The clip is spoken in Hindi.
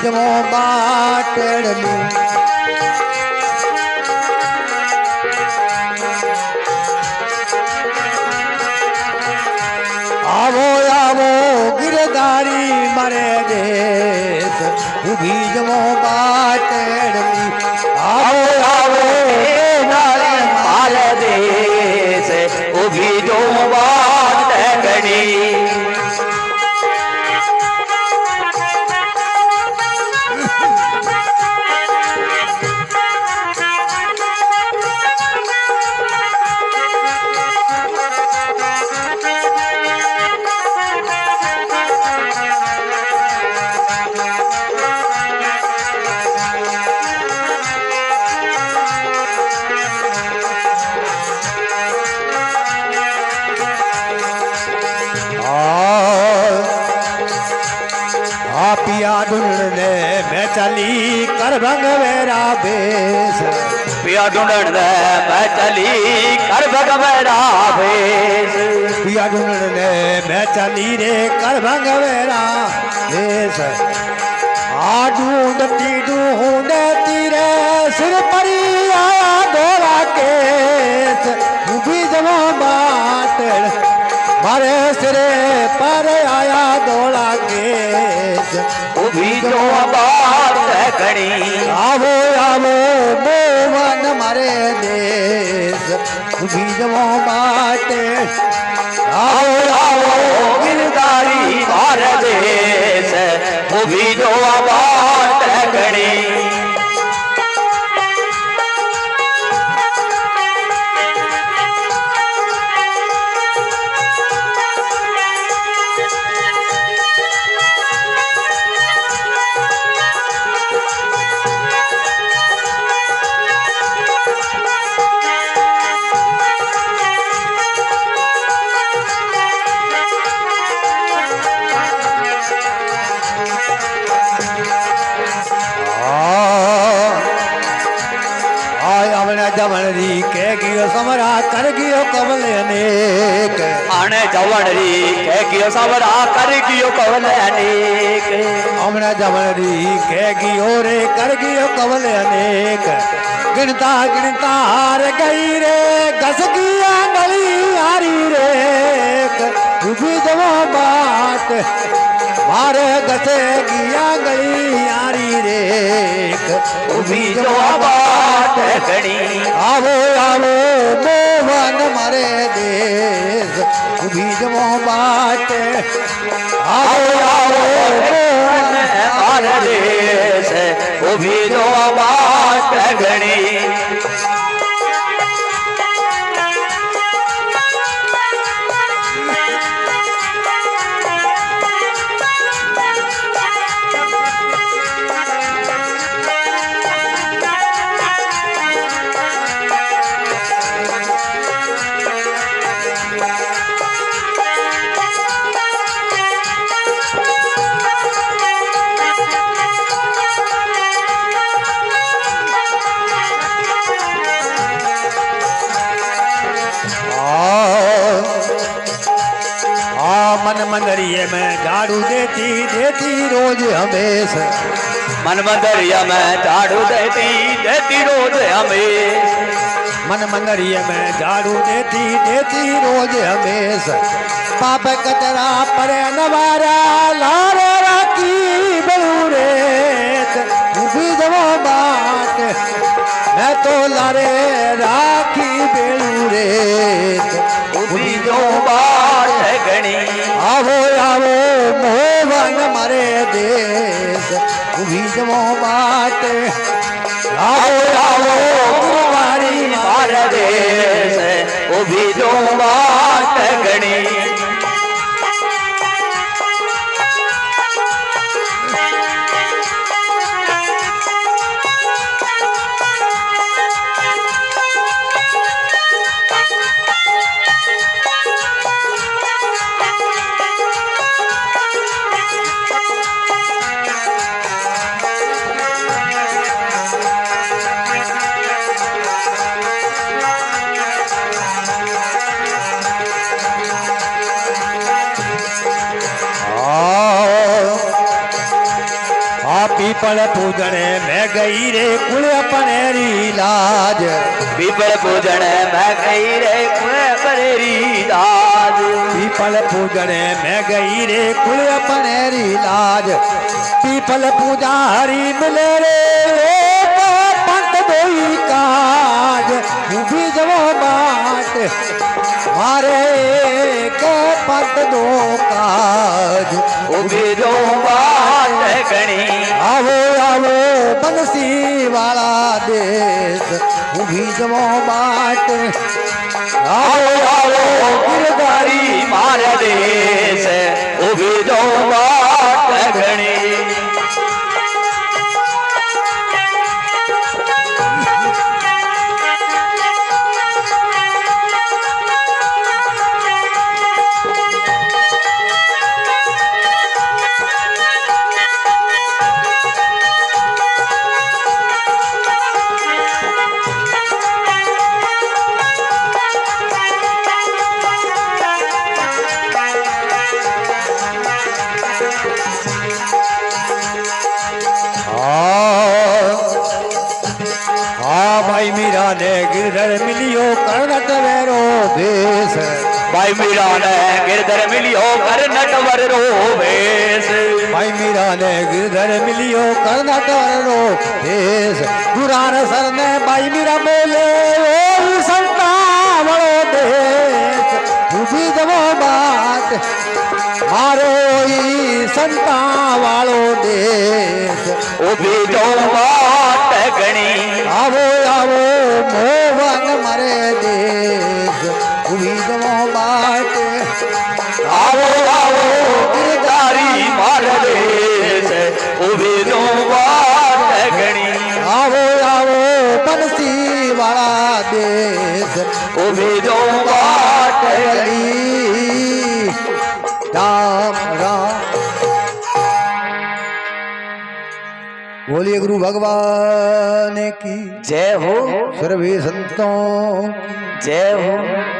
જમો બાટડલું આવો આવો ગિરધારી મારે દેશ ઉભી જમો બાટડલી આવો આવો મારે દેશ ઉભી જમો બાટડલી पिया ढूंढने मैं चली कर भगवेरा भेष पिया ढूंढने मैं चली कर भगवेरा भेष पिया ढूंढने मैं चली रे कर भगवेरा भेष आ ढूंढती ढूंढती रे सिर परी आया धोला केस उभी जमो बात मारे सिरे पर आया धोला केस उभी जो बात घड़ी आवो आवो मोहन मारे देश उभी जमो बाटे आओ आओ गिरधारी मारे देश उभी जो बात घड़ी जवणरी कह गियो समरा कर गियो कवल अनेक आने जवणरी कह गियो समरा कर गियो कवल अनेक हमने जवणरी कह गियो रे कर गियो कवल अनेक गिनता गिनता हार गई रे घस गिया गली हारी रे उभी जमो बात मारे घसे गिया गली हारी रे उभी जो बात घड़ी आवो आवो मोहन मारे देश उभी जमो बात आओ आओ मोहन मारे देश उभी जो बात घड़ी मन मंदरिये में झाड़ू देती देती रोज हमेशा मन मंदरिया में झाड़ू देती देती रोज हमेश मन मंदरिये में झाड़ू देती देती रोज हमेशा पाप कचरा परे नवारा लारे राखी बलूरे उभी जमो बात मैं तो लारे राखी बेलूरे उभी जो बात घड़ी आवो आवो मोहन मारे देश उभी जमो बात आवो आवो कुमारी मारे देश उभी जो बात घड़ी पीपल पूजने मैं गई रे कुल पनेरी लाज पीपल पूजन मैं गई रे कुल पनेरी लाज पीपल पूजने मैं गई रे कुल पनेरी लाज पीपल पूजारी मिले रे पंत दोई काज भी जवो बाट मारे के पंत दो काज उभी जो बाट घणी आवो आवो बंसी वाला देश उभी जवो बाट आओ आओ गिरधारी मारा देश उभी जो बाट घणी भाई मीरा ने गिरधर मिलियो कर्णट वेरो देश भाई मीरा ने गिरधर मिलियो कर्णट रो भेष भाई मीरा ने गिरधर मिलियो कर्णट वेरो देश गुरान सर ने भाई मीरा बोले ओ संता बड़ो देश उभी जवो बात मारो ई संता वालो देश उभी जो बाट घणी आवो आवो मोहन मरे देश उभी जवो बाट आओ आओ गिरधारी मार देश उभी जो बाट घणी आवो आवो बंसी वाला देश उभी जो बाट घणी राम राम बोलिए गुरु भगवान की जय हो सर्वे संतों की जय हो